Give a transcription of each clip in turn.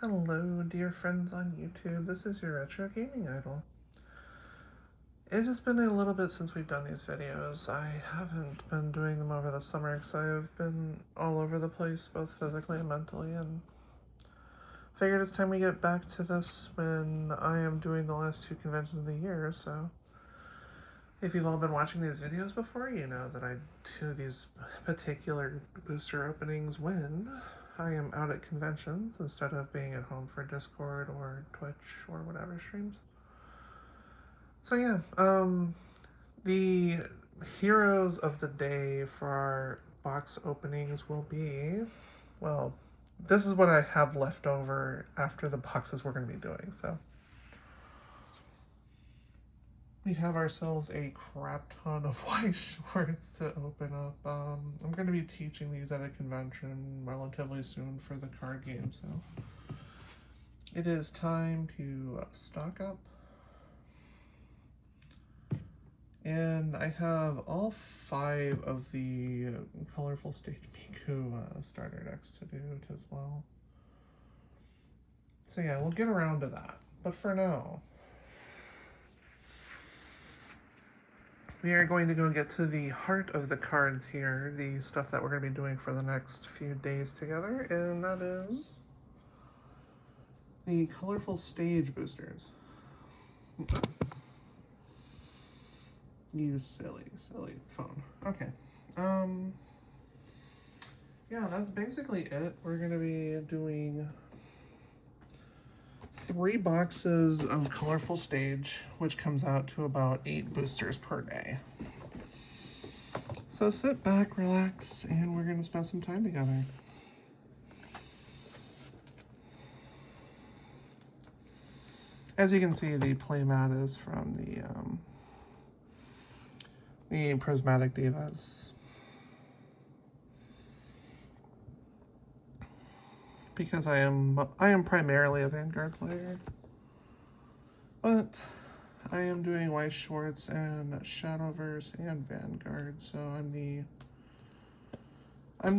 Hello, dear friends on YouTube. This is your Retro Gaming Idol. It has been a little bit since we've done these videos. I haven't been doing them over the summer because I've been all over the place, both physically and mentally, and figured it's time we get back to this when I am doing the last two conventions of the year. So if you've all been watching these videos before, you know that I do these particular booster openings when I am out at conventions instead of being at home for Discord or Twitch or whatever streams. So yeah, the heroes of the day for our box openings will be, well, this is what I have left over after the boxes we're going to be doing, so. We have ourselves a crap ton of Weiss Schwarz to open up. I'm going to be teaching these at a convention relatively soon for the card game, so it is time to stock up. And I have all 5 of the Colorful Stage Miku starter decks to do as well. So yeah, we'll get around to that. But for now, we are going to go get to the heart of the cards here, the stuff that we're going to be doing for the next few days together, and that is the Colorful Stage boosters. You silly phone. Okay. Yeah, that's basically it. We're going to be doing 3 boxes of Colorful Stage, which comes out to about 8 boosters per day. So sit back, relax, and we're going to spend some time together. As you can see, the playmat is from the Prismatic Divas. Because I am primarily a Vanguard player, but I am doing Weiss Schwarz and Shadowverse and Vanguard, so I'm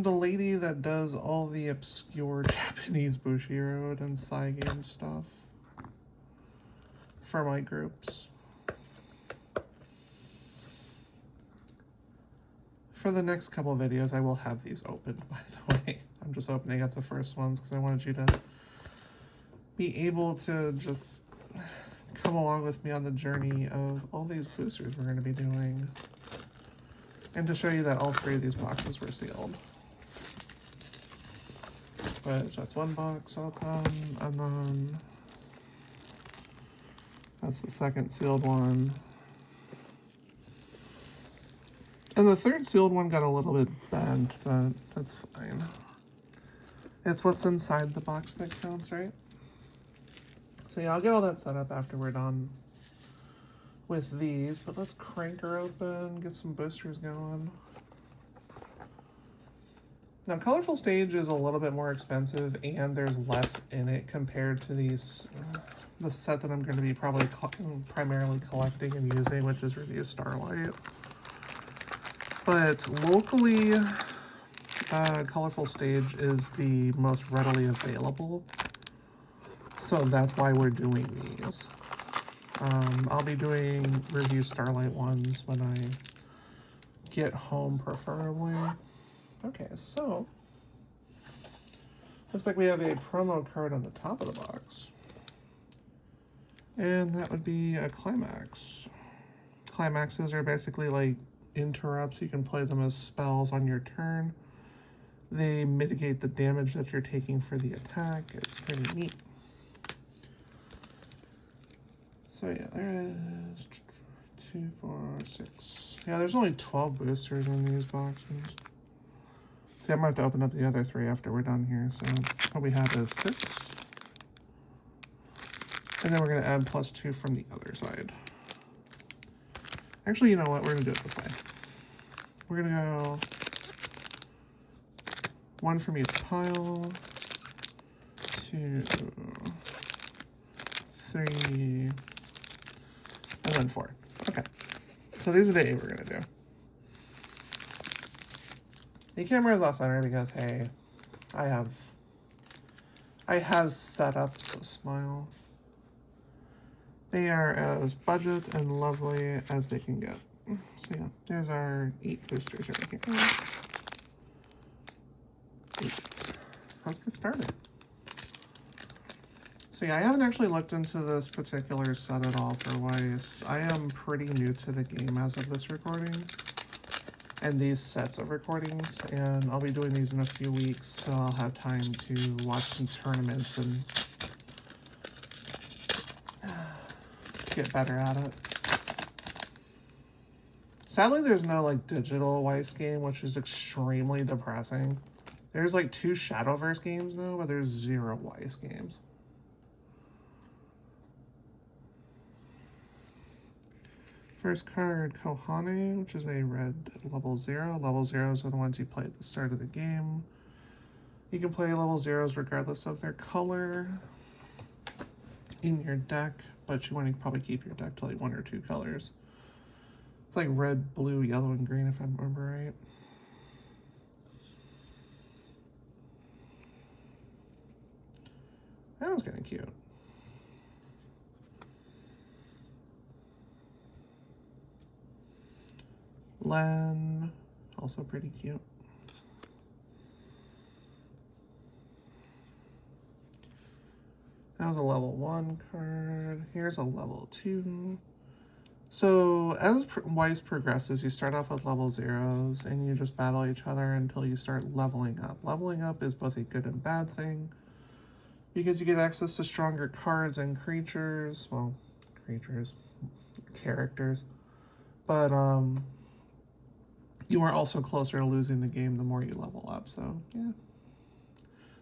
the lady that does all the obscure Japanese Bushiroad and Saigame stuff for my groups. For the next couple videos, I will have these opened, by the way. I'm just opening up the first ones because I wanted you to be able to just come along with me on the journey of all these boosters we're going to be doing, and to show you that all 3 of these boxes were sealed. But that's one box open, and then that's the second sealed one. And the third sealed one got a little bit bent, but that's fine. It's what's inside the box that counts, right? So yeah, I'll get all that set up after we're done with these, but let's crank her open, get some boosters going. Now, Colorful Stage is a little bit more expensive, and there's less in it compared to the set that I'm going to be probably primarily collecting and using, which is Review Starlight. But locally, Colorful Stage is the most readily available, so that's why we're doing these. I'll be doing Review Starlight ones when I get home, preferably. Okay, so looks like we have a promo card on the top of the box, and that would be a Climax. Climaxes are basically like interrupts. You can play them as spells on your turn. They mitigate the damage that you're taking for the attack. It's pretty neat. So yeah, there is 2, 4, 6. Yeah, there's only 12 boosters in these boxes. See, I'm going to have to open up the other 3 after we're done here. So what we have is 6. And then we're going to add +2 from the other side. Actually, you know what? We're going to do it this way. We're going to go 1 from each pile, 2, 3, and then 4. Okay, so these are the 8 we're going to do. The camera is off center because, hey, I have I has setups, so smile. They are as budget and lovely as they can get. So yeah, there's our 8 boosters right here. 8. Let's get started. So yeah, I haven't actually looked into this particular set at all for Weiss. I am pretty new to the game as of this recording, and these sets of recordings, and I'll be doing these in a few weeks, so I'll have time to watch some tournaments and get better at it. Sadly, there's no like digital Weiss game, which is extremely depressing. There's like 2 Shadowverse games now, but there's 0 Weiss games. First card, Kohane, which is a red level 0. Level 0s are the ones you play at the start of the game. You can play level 0s regardless of their color in your deck, but you want to probably keep your deck to like 1 or 2 colors. It's like red, blue, yellow, and green if I remember right. That was kind of cute. Len, also pretty cute. That was a level 1 card. Here's a level 2. So as Weiss progresses, you start off with level 0s and you just battle each other until you start leveling up. Leveling up is both a good and bad thing because you get access to stronger cards and creatures. Well, characters. But you are also closer to losing the game the more you level up. So yeah,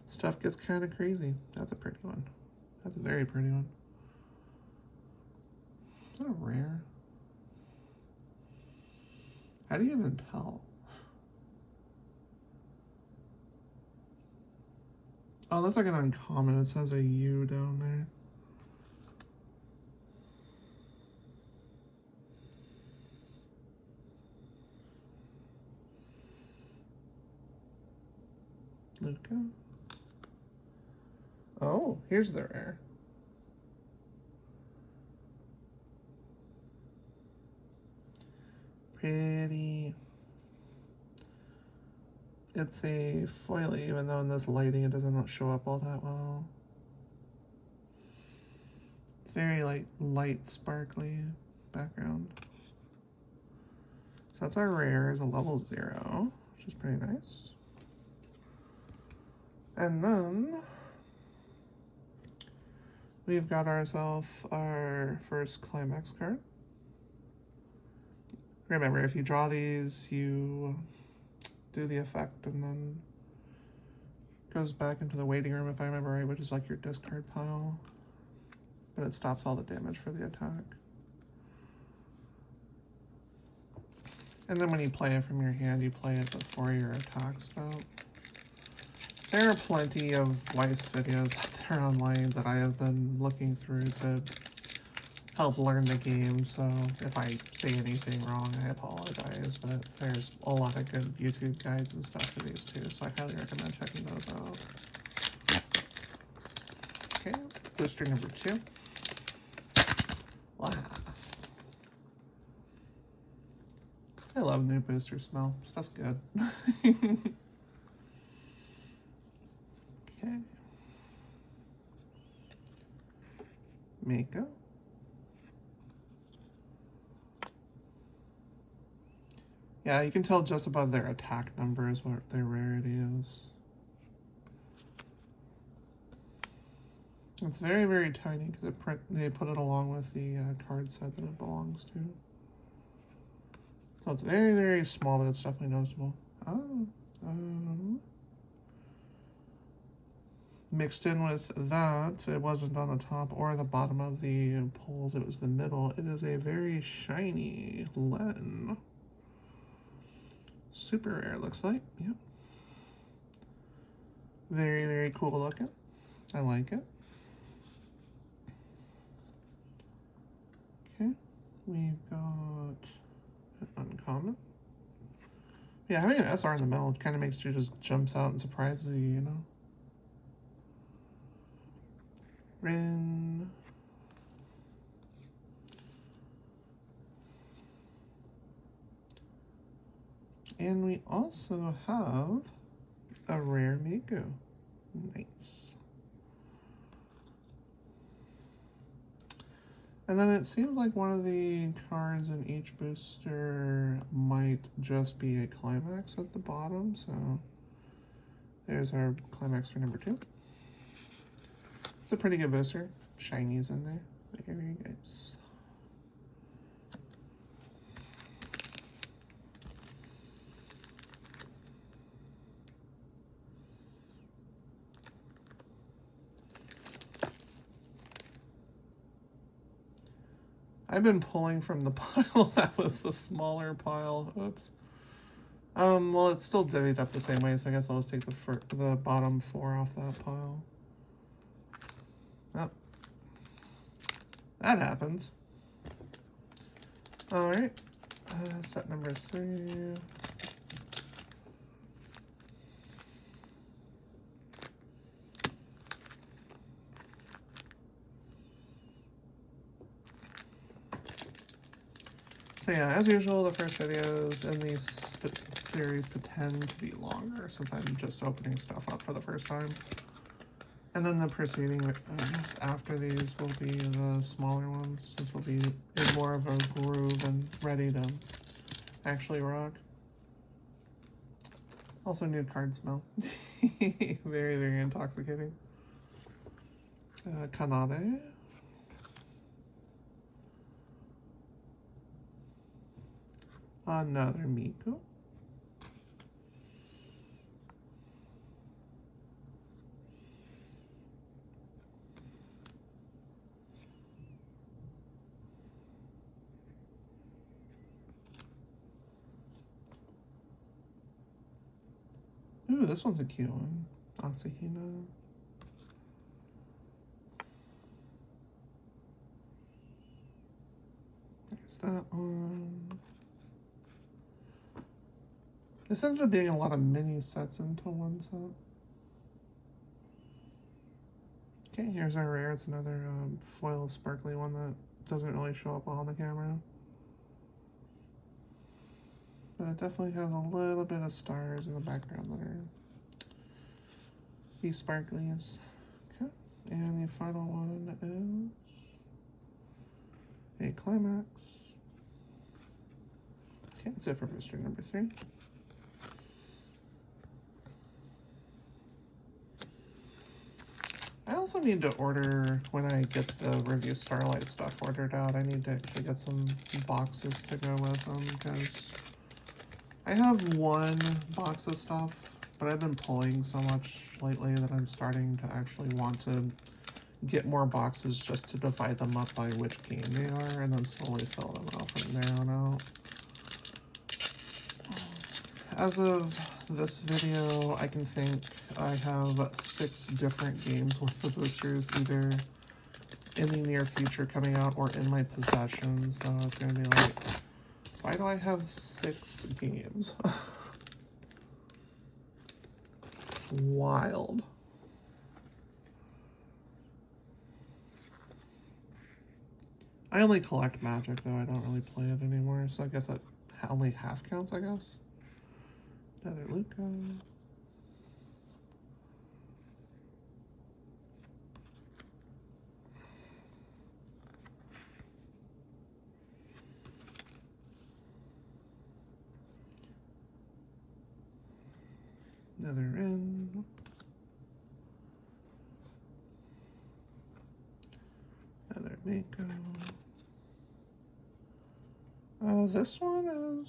stuff gets kind of crazy. That's a pretty one. That's a very pretty one. Is that a rare? How do you even tell? Oh, that's like an uncommon. It says a U down there. Luca. Oh, here's the rare. Pretty. It's a foily, even though in this lighting it doesn't show up all that well. It's very like light, sparkly background. So that's our rare, is a level 0, which is pretty nice. And then we've got ourselves our first climax card. Remember, if you draw these, you do the effect and then goes back into the waiting room, if I remember right, which is like your discard pile. But it stops all the damage for the attack. And then when you play it from your hand, you play it before your attack stop. There are plenty of Weiss videos out there online that I have been looking through to help learn the game, so if I say anything wrong, I apologize, but there's a lot of good YouTube guides and stuff for these too, so I highly recommend checking those out. Okay, booster number 2. Wow. I love new booster smell. Stuff's good. Okay. Mako. Yeah, you can tell just above their attack number is what their rarity is. It's very, very tiny because they put it along with the card set that it belongs to. So it's very, very small, but it's definitely noticeable. Oh. Mixed in with that, it wasn't on the top or the bottom of the poles, it was the middle. It is a very shiny Len. Super rare, looks like. Yep. Very, very cool looking. I like it. Okay, we've got an uncommon. Yeah, having an SR in the middle kind of makes you just jumps out and surprises you, you know? Rin. And we also have a rare Miku. Nice. And then it seems like one of the cards in each booster might just be a climax at the bottom, so there's our climax for number 2. It's a pretty good booster. Shinies in there. Very nice. I've been pulling from the pile that was the smaller pile. Oops. Well, it's still divvied up the same way, so I guess I'll just take the bottom 4 off that pile. Oh. That happens. Alright. Set number 3. So yeah, as usual, the first videos in these series tend to be longer since I'm just opening stuff up for the first time. And then the preceding after these will be the smaller ones, since we'll be in more of a groove and ready to actually rock. Also, new card smell. Very, very intoxicating. Kanade. Another Miku. Ooh, this one's a cute one. Asahina. There's that one. This ended up being a lot of mini sets into one set. Okay, here's our rare. It's another foil sparkly one that doesn't really show up on the camera. But it definitely has a little bit of stars in the background that are these sparklies. Okay, and the final one is a climax. Okay, that's it for booster number 3. I also need to order, when I get the Review Starlight stuff ordered out, I need to actually get some boxes to go with them, because I have one box of stuff, but I've been pulling so much lately that I'm starting to actually want to get more boxes just to divide them up by which game they are, and then slowly fill them out from there on out. As of this video, I can think I have 6 different games worth of boosters, either in the near future coming out or in my possession, so it's going to be like, why do I have 6 games? Wild. I only collect Magic, though. I don't really play it anymore, so I guess that only half counts, I guess. Another Luca. Another Rin. Another Mako. This one is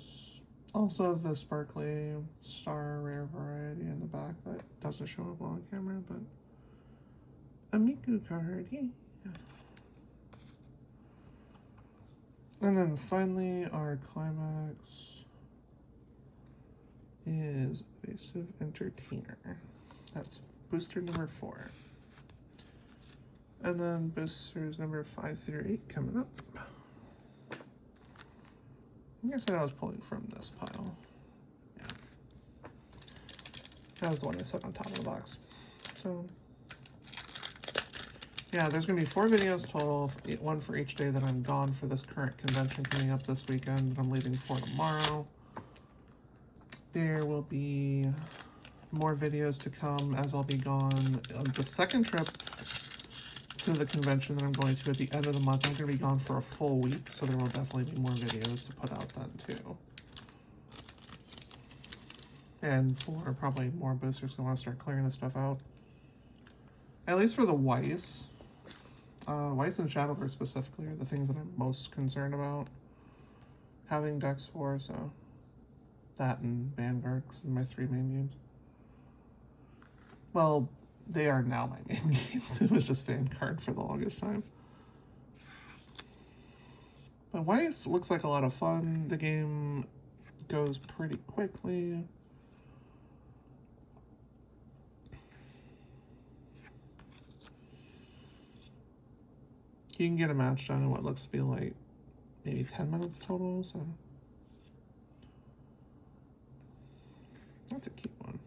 also of the sparkly star rare variety in the back that doesn't show up on camera, but a Miku card, yay! And then finally, our climax is Evasive Entertainer. That's booster number 4. And then boosters number 5 through 8 coming up. I guess I was pulling from this pile. Yeah. That was the one I set on top of the box. So, Yeah, there's going to be 4 videos total, one for each day that I'm gone for this current convention coming up this weekend, and I'm leaving for tomorrow. There will be more videos to come as I'll be gone on the second trip to the convention that I'm going to at the end of the month. I'm going to be gone for a full week, so there will definitely be more videos to put out then too. And for probably more boosters who want to start clearing this stuff out. At least for the Weiss. Weiss and Shadowverse specifically are the things that I'm most concerned about having decks for, so that and Vanguard are my 3 main games. Well, they are now my main games. It was just Vanguard for the longest time. But Weiss looks like a lot of fun. The game goes pretty quickly. You can get a match done in what looks to be like maybe 10 minutes total, so that's a cute one.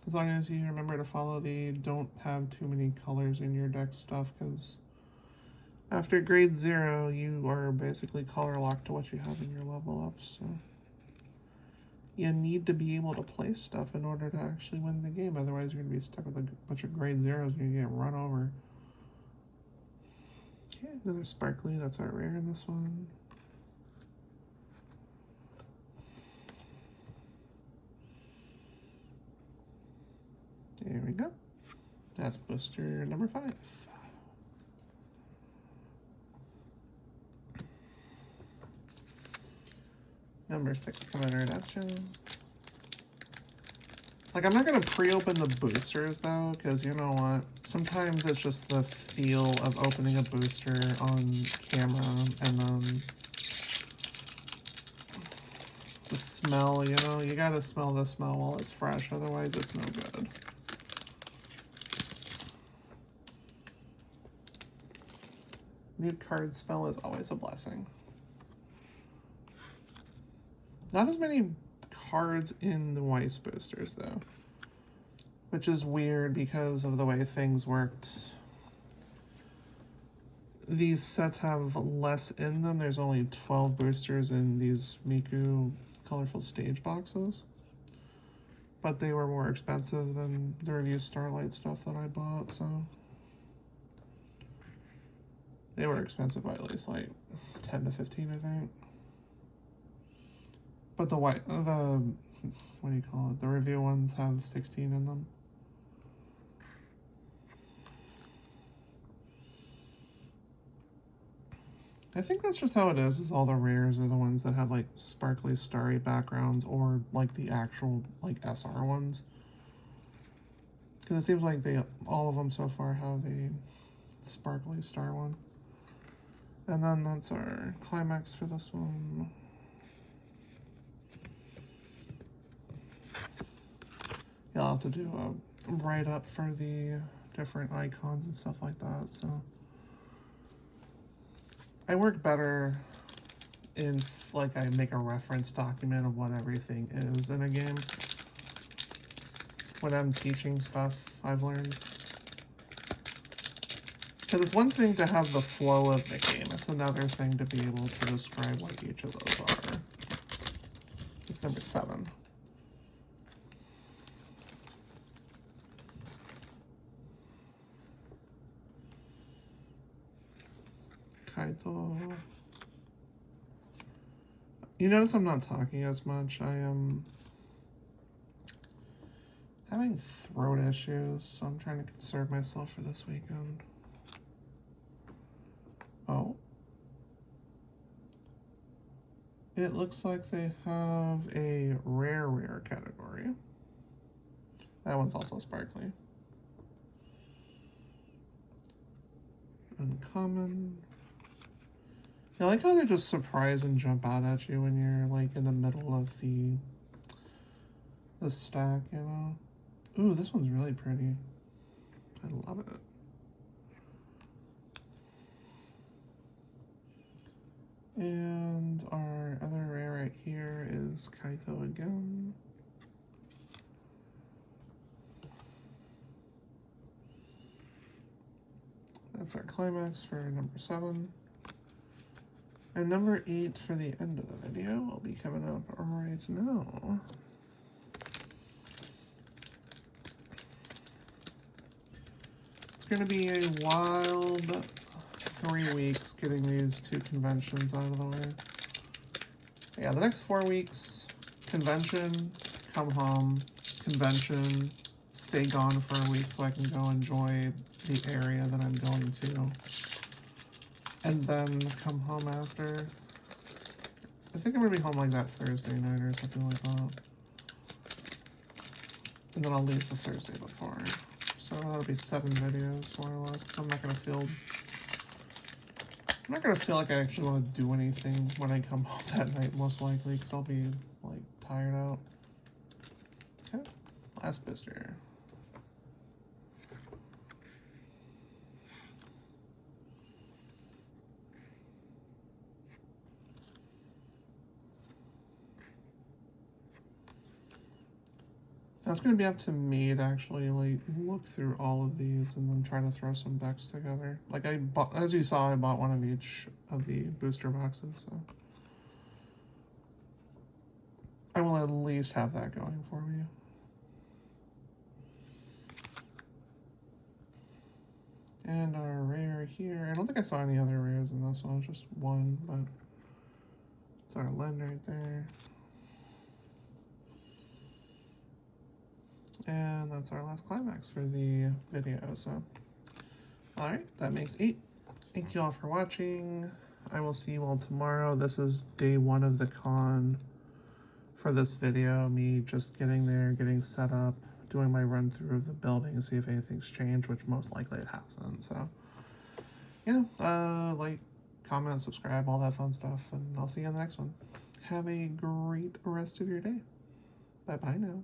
As long as you remember to follow the don't have too many colors in your deck stuff, because after grade 0, you are basically color locked to what you have in your level ups, so you need to be able to play stuff in order to actually win the game. Otherwise, you're going to be stuck with a bunch of grade 0s and you get run over. Okay, another sparkly. That's our rare in this one. There we go. That's booster number 5. Number 6 coming redemption. Like, I'm not going to pre-open the boosters, though, because you know what? Sometimes it's just the feel of opening a booster on camera, and then the smell, you know? You gotta smell the smell while it's fresh, otherwise it's no good. New card smell is always a blessing. Not as many cards in the Weiss boosters, though, which is weird because of the way things worked. These sets have less in them. There's only 12 boosters in these Miku colorful stage boxes, but they were more expensive than the Review Starlight stuff that I bought, so they were expensive by at least like 10 to 15, I think. But the what do you call it? The review ones have 16 in them. I think that's just how it is all the rares are the ones that have like sparkly starry backgrounds, or like the actual like SR ones. Because it seems like all of them so far have a sparkly star one. And then that's our climax for this one. Yeah, I'll have to do a write-up for the different icons and stuff like that, so. I work better if, like, I make a reference document of what everything is in a game when I'm teaching stuff I've learned. Because it's one thing to have the flow of the game, it's another thing to be able to describe what each of those are. It's number 7. Kaito. You notice I'm not talking as much. I am having throat issues, so I'm trying to conserve myself for this weekend. Oh. It looks like they have a rare category. That one's also sparkly. Uncommon. I like how they just surprise and jump out at you when you're like in the middle of the stack, you know? Ooh, this one's really pretty. I love it. And our other rare right here is Kaito again. That's our climax for number 7. And number 8 for the end of the video will be coming up right now. It's going to be a wild 3 weeks getting these 2 conventions out of the way. Yeah, the next 4 weeks, convention, come home, convention, stay gone for a week so I can go enjoy the area that I'm going to, and then come home after. I think I'm going to be home like that Thursday night or something like that. And then I'll leave the Thursday before. So that'll be 7 videos, more or less, because I'm not going to feel like I actually want to do anything when I come home that night, most likely, because I'll be, like, tired out. Okay, last booster. Now it's going to be up to me to actually, like, look through all of these and then try to throw some decks together. Like, as you saw, I bought one of each of the booster boxes, so I will at least have that going for me. And our rare here, I don't think I saw any other rares in this one, just one, but it's our Len right there. And that's our last climax for the video, so. Alright, that makes 8. Thank you all for watching. I will see you all tomorrow. This is day 1 of the con for this video. Me just getting there, getting set up, doing my run through of the building, see if anything's changed, which most likely it hasn't, so. Yeah, like, comment, subscribe, all that fun stuff, and I'll see you on the next one. Have a great rest of your day. Bye-bye now.